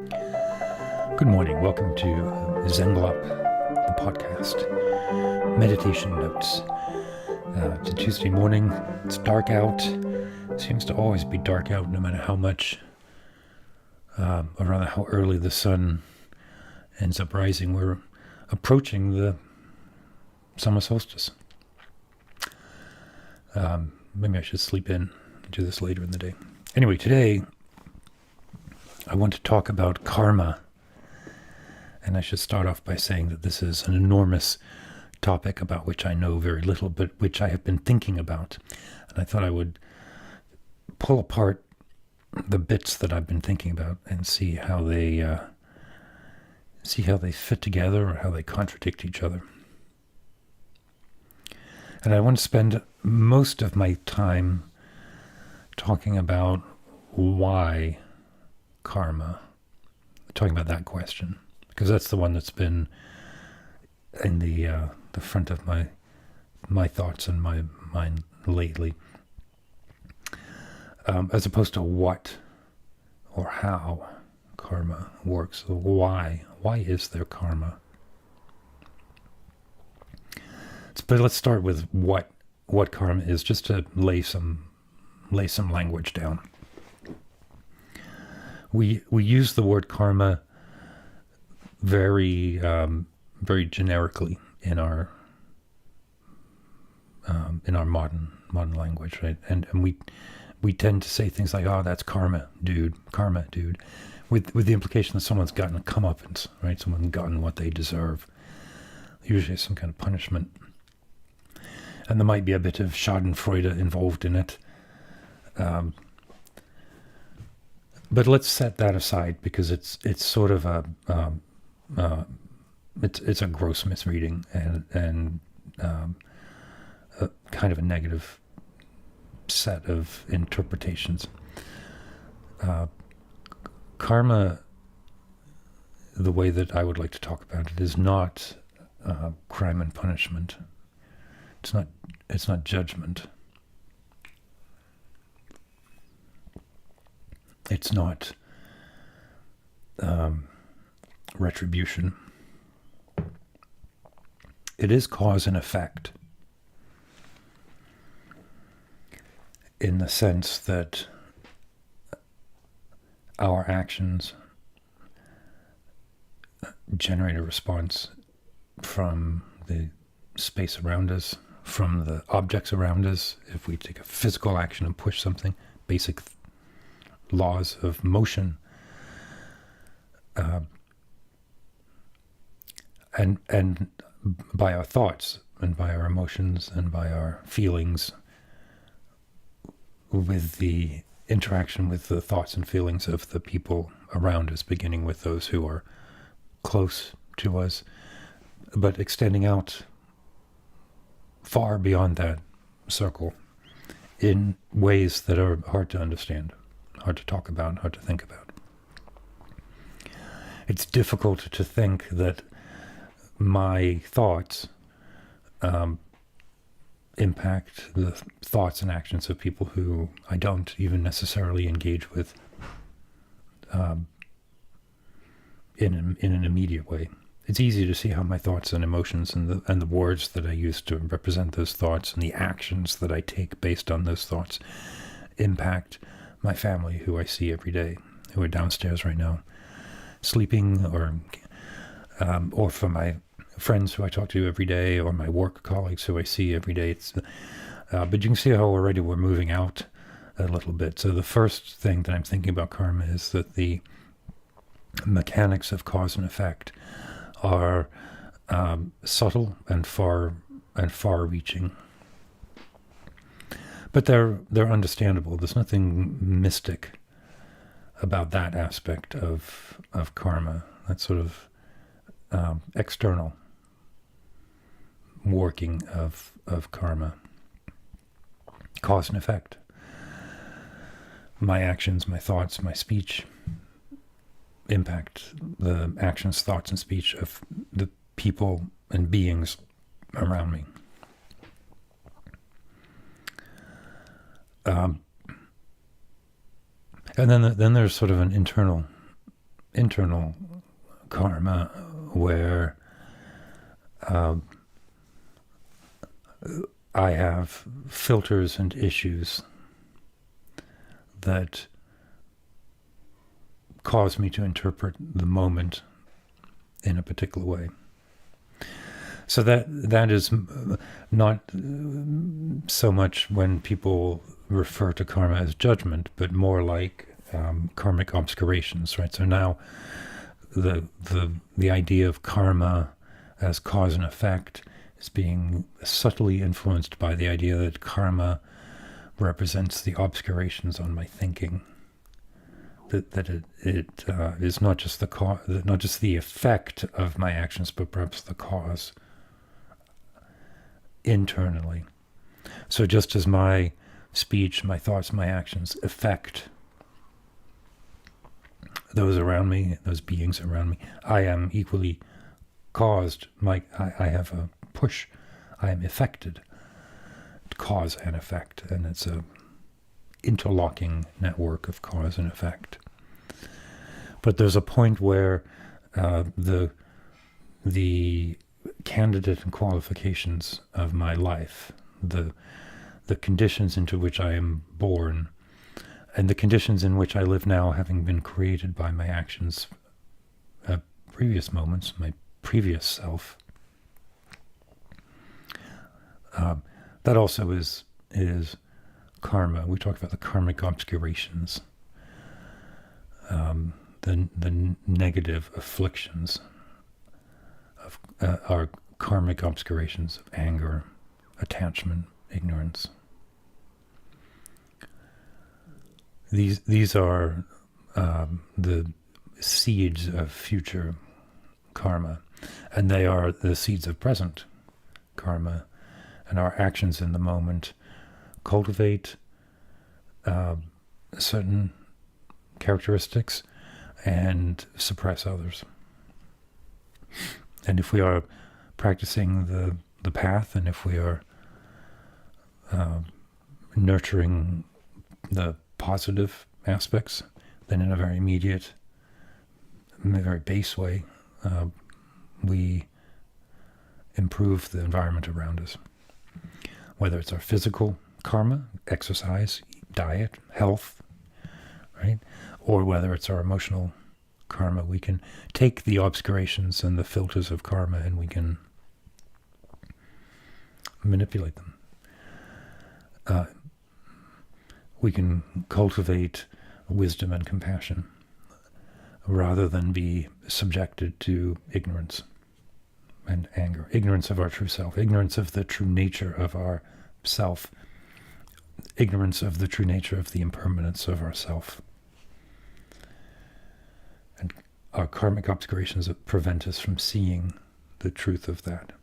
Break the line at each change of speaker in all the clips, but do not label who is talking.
Good morning. Welcome to Zenglop, the podcast. Meditation notes. It's a Tuesday morning. It's dark out. It seems to always be dark out, no matter how much, or rather how early the sun ends up rising. We're approaching the summer solstice. Maybe I should sleep in and do this later in the day. Anyway, today I want to talk about karma. And I should start off by saying that this is an enormous topic about which I know very little, but which I have been thinking about. And I thought I would pull apart the bits that I've been thinking about and see how they fit together or how they contradict each other. And I want to spend most of my time talking about why karma, talking about that question. Because that's the one that's been in the front of my thoughts and my mind lately, as opposed to what or how karma works. Why is there karma? But let's start with what karma is, just to lay some language down. We use the word karma very generically in our modern language, right? And we tend to say things like, "Oh, that's karma, dude," with the implication that someone's gotten a comeuppance, right? Someone's gotten what they deserve. Usually, some kind of punishment, and there might be a bit of Schadenfreude involved in it. But let's set that aside because it's sort of it's a gross misreading and a kind of a negative set of interpretations. Karma, the way that I would like to talk about it, is not crime and punishment. It's not judgment. It's not retribution. It is cause and effect, in the sense that our actions generate a response from the space around us, from the objects around us. If we take a physical action and push something, basic laws of motion, and by our thoughts and by our emotions and by our feelings, with the interaction with the thoughts and feelings of the people around us, beginning with those who are close to us, but extending out far beyond that circle in ways that are hard to understand, hard to talk about, hard to think about. It's difficult to think that my thoughts impact the thoughts and actions of people who I don't even necessarily engage with in an immediate way. It's easy to see how my thoughts and emotions and the words that I use to represent those thoughts and the actions that I take based on those thoughts impact my family, who I see every day, who are downstairs right now, sleeping, or for my friends who I talk to every day, or my work colleagues who I see every day. But you can see how already we're moving out a little bit. So the first thing that I'm thinking about karma is that the mechanics of cause and effect are subtle and far-reaching, but they're understandable. There's nothing mystic about that aspect of karma. That sort of external working of karma, cause and effect. My actions, my thoughts, my speech impact the actions, thoughts, and speech of the people and beings around me. And then there's sort of an internal internal karma where I have filters and issues that cause me to interpret the moment in a particular way. So that is not so much when people refer to karma as judgment, but more like karmic obscurations, right? So now the idea of karma as cause and effect is being subtly influenced by the idea that karma represents the obscurations on my thinking. That it is not just not just the effect of my actions, but perhaps the cause internally. So just as my speech, my thoughts, my actions affect those around me, those beings around me, I am equally caused. I have a push. I am affected. Cause and effect, and it's a interlocking network of cause and effect. But there's a point where the candidate and qualifications of my life, the conditions into which I am born, and the conditions in which I live now, having been created by my actions at previous moments, my previous self, that also is karma. We talk about the karmic obscurations, the negative afflictions of our karmic obscurations of anger, attachment, ignorance. These are the seeds of future karma, and they are the seeds of present karma, and our actions in the moment cultivate certain characteristics and suppress others. And if we are practicing the path, and if we are nurturing the positive aspects, then in a very immediate, in a very base way, we improve the environment around us. Whether it's our physical karma, exercise, diet, health, right? Or whether it's our emotional karma, we can take the obscurations and the filters of karma and we can manipulate them. We can cultivate wisdom and compassion rather than be subjected to ignorance and anger, ignorance of our true self, ignorance of the true nature of our self, ignorance of the true nature of the impermanence of our self. And our karmic obscurations prevent us from seeing the truth of that.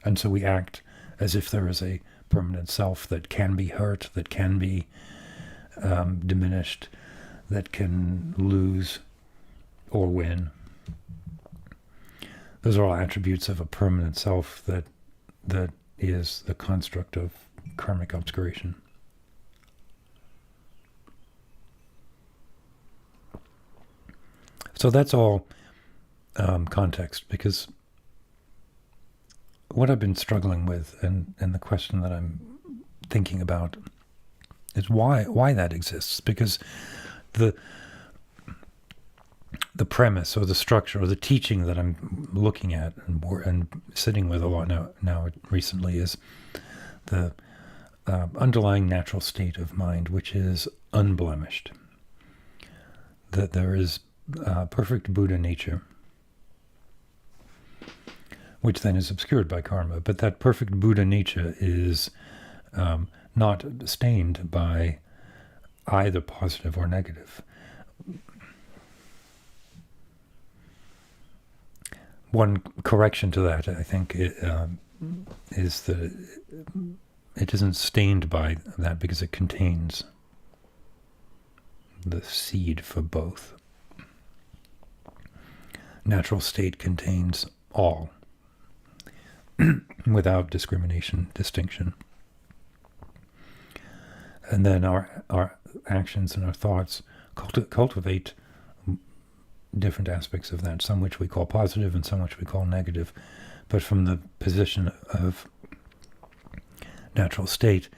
And so we act as if there is a permanent self that can be hurt, that can be diminished, that can lose or win. Those are all attributes of a permanent self that is the construct of karmic obscuration. So that's all context, because what I've been struggling with and the question that I'm thinking about is why that exists. Because the premise or the structure or the teaching that I'm looking at and sitting with a lot now recently is the underlying natural state of mind, which is unblemished. That there is perfect Buddha nature, which then is obscured by karma. But that perfect Buddha nature is not stained by either positive or negative. One correction to that, I think, is that it isn't stained by that because it contains the seed for both. Natural state contains all, without discrimination, distinction. And then our actions and our thoughts cultivate different aspects of that, some which we call positive and some which we call negative. But from the position of natural state,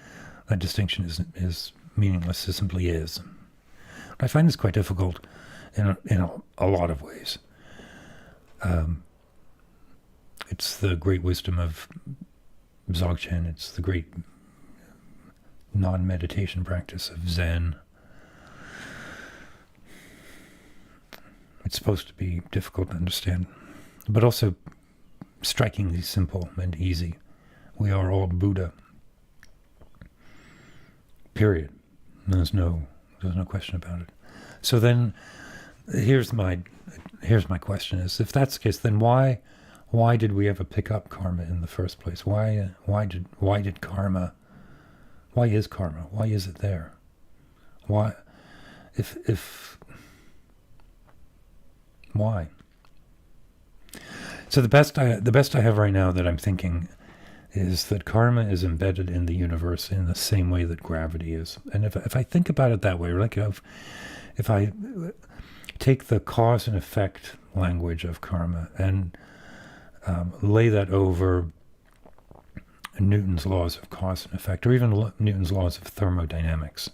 that distinction is meaningless. It simply is. I find this quite difficult in a lot of ways. It's the great wisdom of Dzogchen. It's the great non-meditation practice of Zen. It's supposed to be difficult to understand, but also strikingly simple and easy. We are all Buddha. Period. There's no question about it. So then, here's my question: is if that's the case, then why did we ever pick up karma in the first place? Why did karma? Why is karma? Why is it there? Why? Why? So the best I have right now that I'm thinking is that karma is embedded in the universe in the same way that gravity is. And if I think about it that way, like if I take the cause and effect language of karma and lay that over Newton's laws of cause and effect, or even Newton's laws of thermodynamics.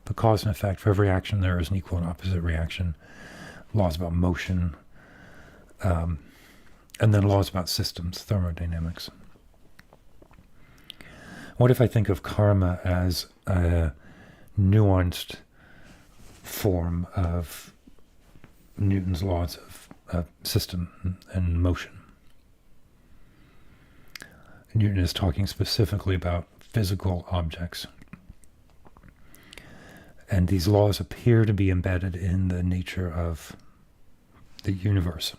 The cause and effect, for every action there is an equal and opposite reaction. Laws about motion, and then laws about systems, thermodynamics. What if I think of karma as a nuanced form of Newton's laws of system and motion? Newton is talking specifically about physical objects. And these laws appear to be embedded in the nature of the universe.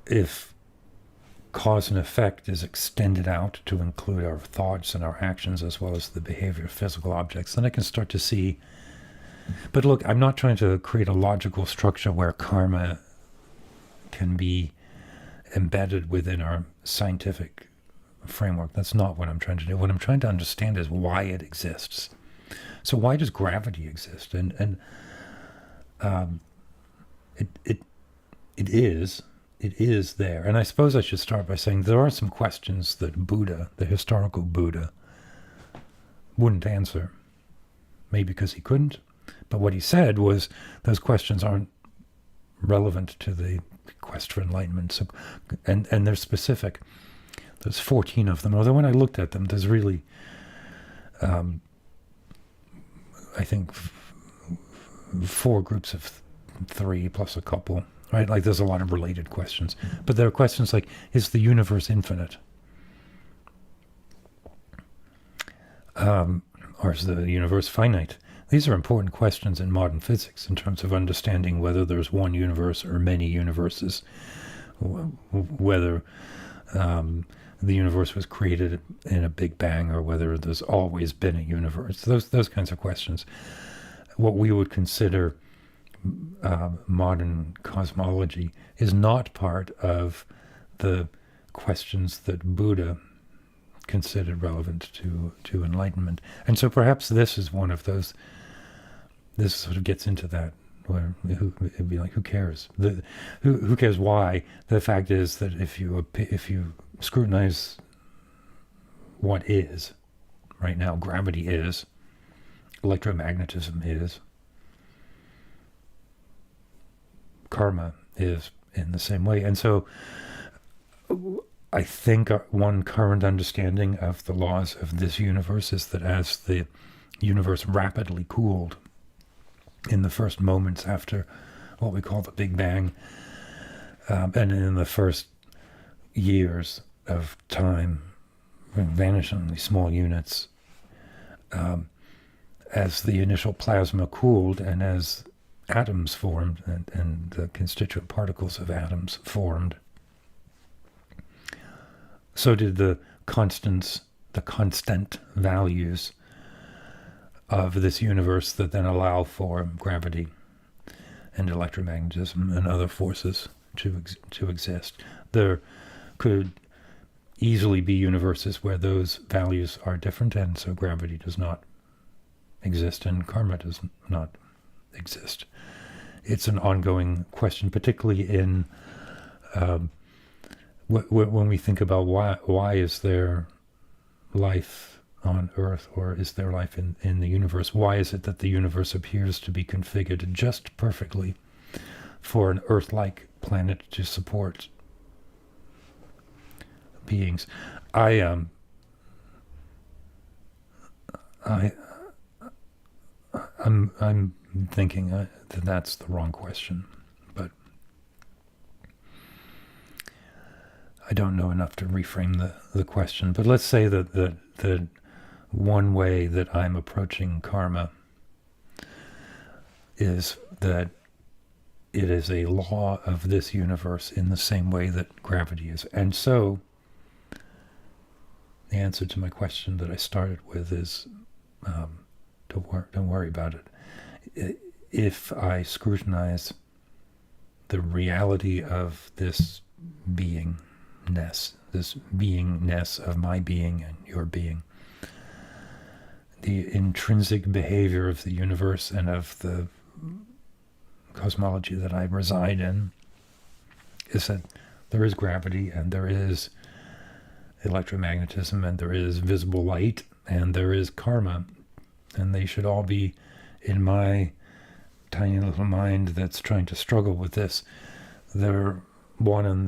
If cause and effect is extended out to include our thoughts and our actions as well as the behavior of physical objects, then I can start to see. But look, I'm not trying to create a logical structure where karma can be embedded within our scientific framework. That's not what I'm trying to do. What I'm trying to understand is why it exists. So why does gravity exist? And it is there. And I suppose I should start by saying there are some questions that Buddha, the historical Buddha, wouldn't answer. Maybe because he couldn't. But what he said was those questions aren't relevant to the quest for enlightenment. So, and they're specific. There's 14 of them. Although when I looked at them, there's really, I think, 4 groups of 3 plus a couple, right? Like there's a lot of related questions. But there are questions like, is the universe infinite? Or is the universe finite? These are important questions in modern physics in terms of understanding whether there's one universe or many universes, whether the universe was created in a Big Bang or whether there's always been a universe. Those kinds of questions. What we would consider modern cosmology is not part of the questions that Buddha considered relevant to enlightenment. And so perhaps this is one of those. This sort of gets into that, where it'd be like, who cares? Who cares why? The fact is that if you scrutinize what is right now, gravity is, electromagnetism is, karma is in the same way. And so I think one current understanding of the laws of this universe is that as the universe rapidly cooled in the first moments after what we call the Big Bang, and in the first years of time, vanishingly small units, as the initial plasma cooled and as atoms formed and the constituent particles of atoms formed, so did the constant values of this universe that then allow for gravity and electromagnetism and other forces to exist. There could easily be universes where those values are different, and so gravity does not exist and karma does not exist. It's an ongoing question, particularly in when we think about why is there life on Earth, or is there life in the universe? Why is it that the universe appears to be configured just perfectly for an Earth-like planet to support beings? I'm thinking that that's the wrong question, but I don't know enough to reframe the question. But let's say that one way that I'm approaching karma is that it is a law of this universe in the same way that gravity is. And so the answer to my question that I started with is don't worry about it. If I scrutinize the reality of this beingness, of my being and your being, the intrinsic behavior of the universe and of the cosmology that I reside in, is that there is gravity and there is electromagnetism and there is visible light and there is karma, and they should all be in my tiny little mind that's trying to struggle with this. They're one and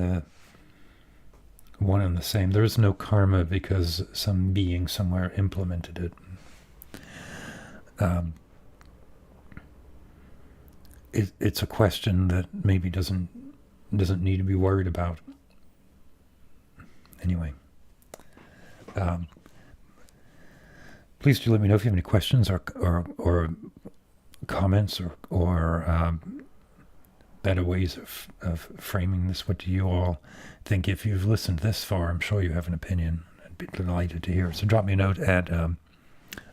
the same. There is no karma because some being somewhere implemented it. It's a question that maybe doesn't need to be worried about. Anyway, please do let me know if you have any questions or comments or better ways of framing this. What do you all think? If you've listened this far, I'm sure you have an opinion. I'd be delighted to hear. So drop me a note at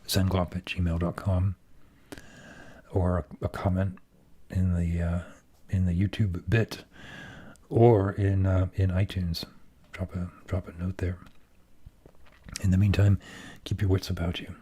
zenglop@gmail.com or a comment in the YouTube bit or in iTunes. Drop a note there. In the meantime, keep your wits about you.